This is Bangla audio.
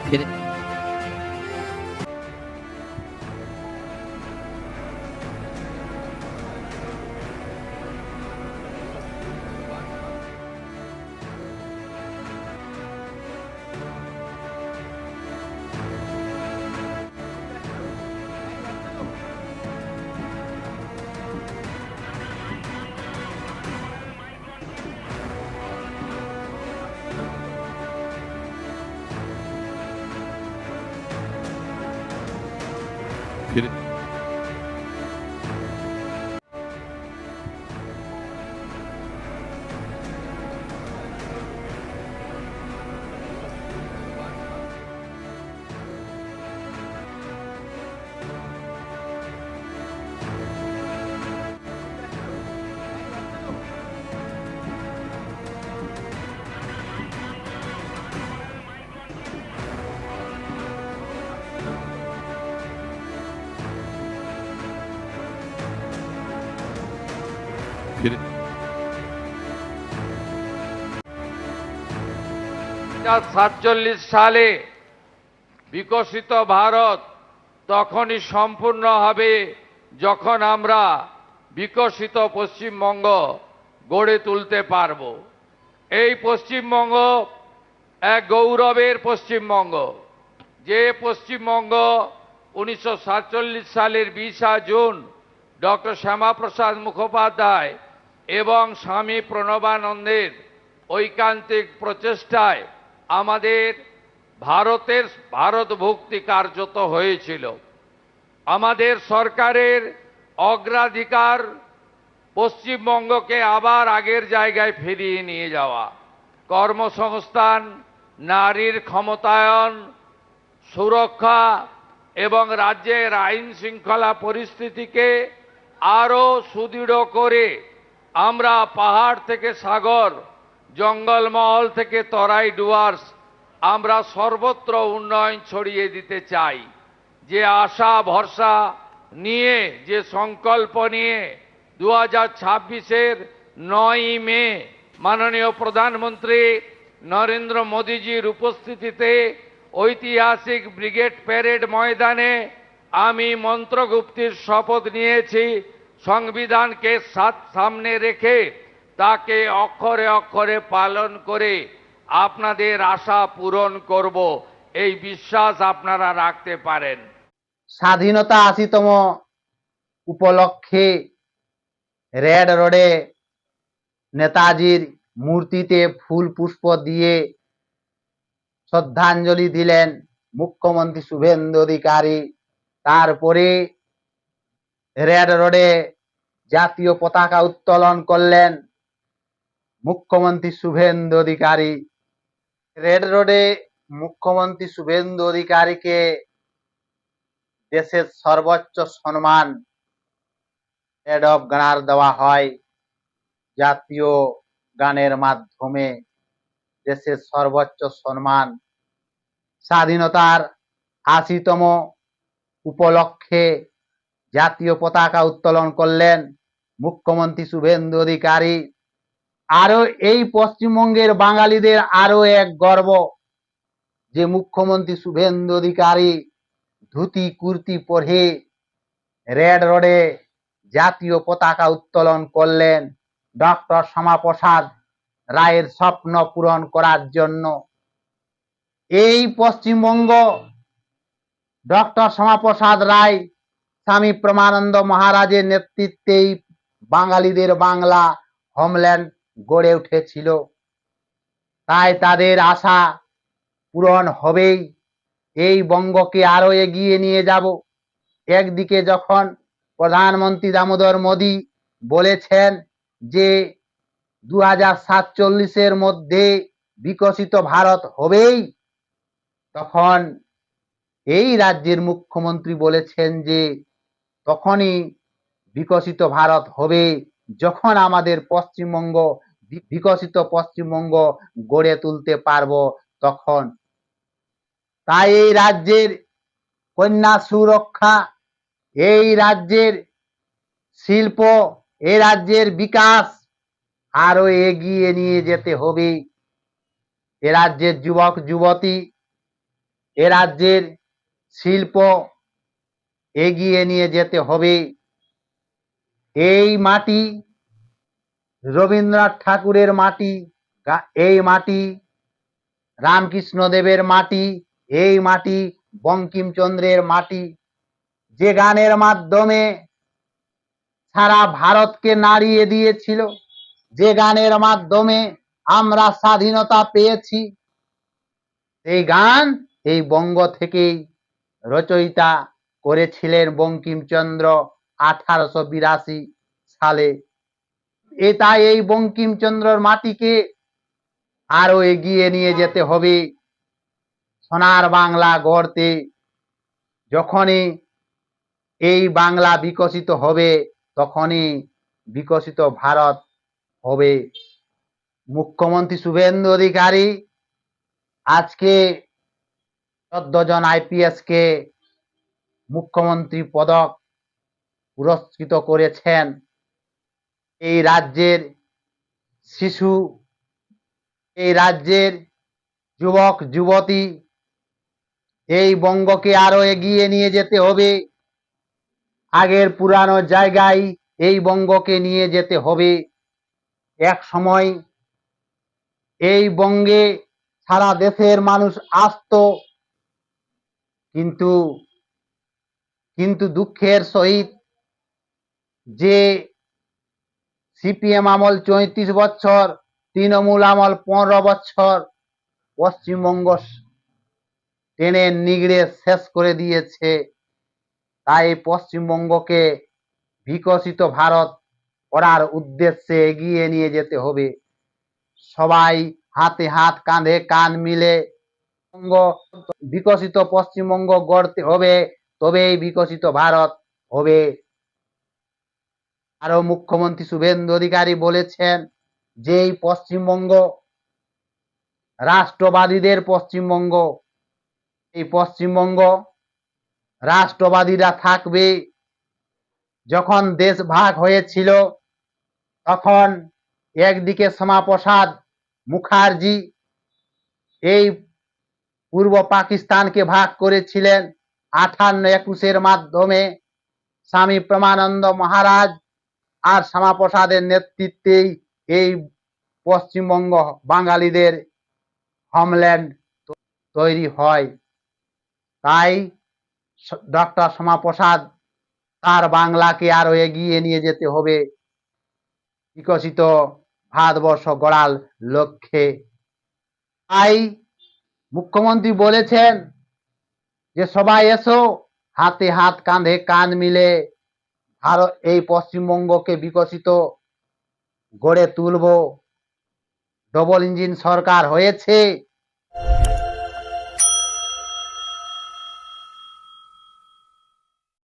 ফিরে ফিরে 1947 সালে বিকশিত ভারত তখনই সম্পূর্ণ হবে যখন আমরা বিকশিত পশ্চিমবঙ্গ গড়ে তুলতে পারব। এই পশ্চিমবঙ্গ এক গৌরবের পশ্চিমবঙ্গ, যে পশ্চিমবঙ্গ 1947 সালের 20 জুন ডক্টর শ্যামাপ্রসাদ মুখোপাধ্যায় এবং স্বামী প্রণবানন্দের ঐকান্তিক প্রচেষ্টায় আমাদের ভারত ভক্তি কার্যত হয়েছিল। আমাদের সরকারের অগ্রাধিকার পশ্চিমবঙ্গকে আবার আগের জায়গায় ফিরিয়ে নিয়ে যাওয়া, কর্মসংস্থান, নারীর ক্ষমতায়ন, সুরক্ষা এবং রাজ্যের আইন শৃঙ্খলা পরিস্থিতিকে আরও সুদৃঢ় করে আমরা পাহাড় থেকে সাগর, জঙ্গলমহল থেকে তরাই ডুয়ার্স আমরা সর্বত্র উন্নয়ন ছড়িয়ে দিতে চাই। যে আশা ভরসা নিয়ে, যে সংকল্প নিয়ে 2026-এর 9ই মে মাননীয় প্রধানমন্ত্রী নরেন্দ্র মোদীজির উপস্থিতিতে ঐতিহাসিক ব্রিগেড প্যারেড ময়দানে আমি মন্ত্রগুপ্তির শপথ নিয়েছি, সংবিধানকে সামনে রেখে তাকে অক্ষরে অক্ষরে পালন করে আপনাদের আশা পূরণ করব, এই বিশ্বাস আপনারা রাখতে পারেন। স্বাধীনতা 80তম উপলক্ষে রেড রোডে নেতাজির মূর্তিতে ফুল পুষ্প দিয়ে শ্রদ্ধাঞ্জলি দিলেন মুখ্যমন্ত্রী শুভেন্দু অধিকারী। তারপরে রেড রোডে জাতীয় পতাকা উত্তোলন করলেন মুখ্যমন্ত্রী শুভেন্দু অধিকারী। রেড রোডে মুখ্যমন্ত্রী শুভেন্দু অধিকারীকে দেশের সর্বোচ্চ সম্মান হেড অফ গানার দেওয়া হয়। জাতীয় গানের মাধ্যমে দেশের সর্বোচ্চ সম্মান। স্বাধীনতার 80তম উপলক্ষে জাতীয় পতাকা উত্তোলন করলেন মুখ্যমন্ত্রী শুভেন্দু অধিকারী। আরো এই পশ্চিমবঙ্গের বাঙালিদের আরো এক গর্ব যে মুখ্যমন্ত্রী শুভেন্দু অধিকারী ধুতি কুর্তি পরে রেড রোডে জাতীয় পতাকা উত্তোলন করলেন ডক্টর শ্যামাপ্রসাদ রায়ের স্বপ্ন পূরণ করার জন্য। এই পশ্চিমবঙ্গ ডক্টর শ্যামাপ্রসাদ রায়, স্বামী প্রমানন্দ মহারাজের নেতৃত্বেই বাঙালিদের বাংলা হোমল্যান্ড গড়ে উঠেছিল। তাই তাদের আশা পূরণ হবেই। এই বঙ্গকে আরো এগিয়ে নিয়ে যাব। একদিকে যখন প্রধানমন্ত্রী দামোদর মোদী বলেছেন যে 2047-এর মধ্যে বিকশিত ভারত হবেই, তখন এই রাজ্যের মুখ্যমন্ত্রী বলেছেন যে তখনই বিকশিত ভারত হবে যখন আমাদের পশ্চিমবঙ্গ বিকশিত পশ্চিমবঙ্গ গড়ে তুলতে পারবো তখন। তাই এই রাজ্যের কন্যা সুরক্ষা, এই রাজ্যের শিল্প, এই রাজ্যের বিকাশ আরো এগিয়ে নিয়ে যেতে হবে। এ রাজ্যের যুবক যুবতী, এ রাজ্যের শিল্প এগিয়ে নিয়ে যেতে হবে। এই মাটি রবীন্দ্রনাথ ঠাকুরের মাটি, এই মাটি রামকৃষ্ণ দেবের মাটি, এই মাটি বঙ্কিমচন্দ্রের মাটি, যে গানের মাধ্যমে সারা ভারতকে নাড়িয়ে দিয়েছিল, যে গানের মাধ্যমে আমরা স্বাধীনতা পেয়েছি। এই গান এই বঙ্গ থেকেই রচয়িতা করেছিলেন বঙ্কিমচন্দ্র 1882 সালে। তাই এই বঙ্কিমচন্দ্রর মাটিকে আরো এগিয়ে নিয়ে যেতে হবে সোনার বাংলা গড়তে। যখনই এই বাংলা বিকশিত হবে, তখনই বিকশিত ভারত হবে। মুখ্যমন্ত্রী শুভেন্দু অধিকারী আজকে 14 জন IPS কে মুখ্যমন্ত্রী পদক পুরস্কৃত করেছেন। এই রাজ্যের শিশু, এই রাজ্যের যুবক যুবতী, এই বঙ্গকে আরো এগিয়ে নিয়ে যেতে হবে। আগের পুরানো জায়গায় এই বঙ্গকে নিয়ে যেতে হবে। এক সময় এই বঙ্গে সারা দেশের মানুষ আসতো, কিন্তু কিন্তু দুঃখের সহিত যে CPM আমল 34 বছর, তৃণমূল আমল 15 বছর পশ্চিমবঙ্গ টেনে নিগড়ে শেষ করে দিয়েছে। তাই পশ্চিমবঙ্গকে বিকশিত ভারত করার উদ্দেশ্যে এগিয়ে নিয়ে যেতে হবে। সবাই হাতে হাত কাঁধে কাঁধ মিলে বিকশিত পশ্চিমবঙ্গ গড়তে হবে, তবেই বিকশিত ভারত হবে। আরো মুখ্যমন্ত্রী শুভেন্দু অধিকারী বলেছেন যে এই পশ্চিমবঙ্গ রাষ্ট্রবাদীদের পশ্চিমবঙ্গ, এই পশ্চিমবঙ্গ রাষ্ট্রবাদীরা থাকবে। যখন দেশ ভাগ হয়েছিল, তখন একদিকে শ্যামাপ্রসাদ মুখার্জি এই পূর্ব পাকিস্তানকে ভাগ করেছিলেন 58-21 মাধ্যমে। স্বামী প্রমানন্দ মহারাজ আর শ্যামাপ্রসাদের নেতৃত্বেই এই পশ্চিমবঙ্গ বাঙালিদের হোমল্যান্ড তৈরি হয়। তাই ডক্টর শ্যামাপ্রসাদ তার বাংলাকে আরো এগিয়ে নিয়ে যেতে হবে বিকশিত ভারতবর্ষ গড়ার লক্ষ্যে। তাই মুখ্যমন্ত্রী বলেছেন যে সবাই এসো, হাতে হাত কাঁধে কাঁধ মিলে ভারত এই পশ্চিমবঙ্গকে বিকশিত গড়ে তুলব। ডবল ইঞ্জিন সরকার হয়েছে,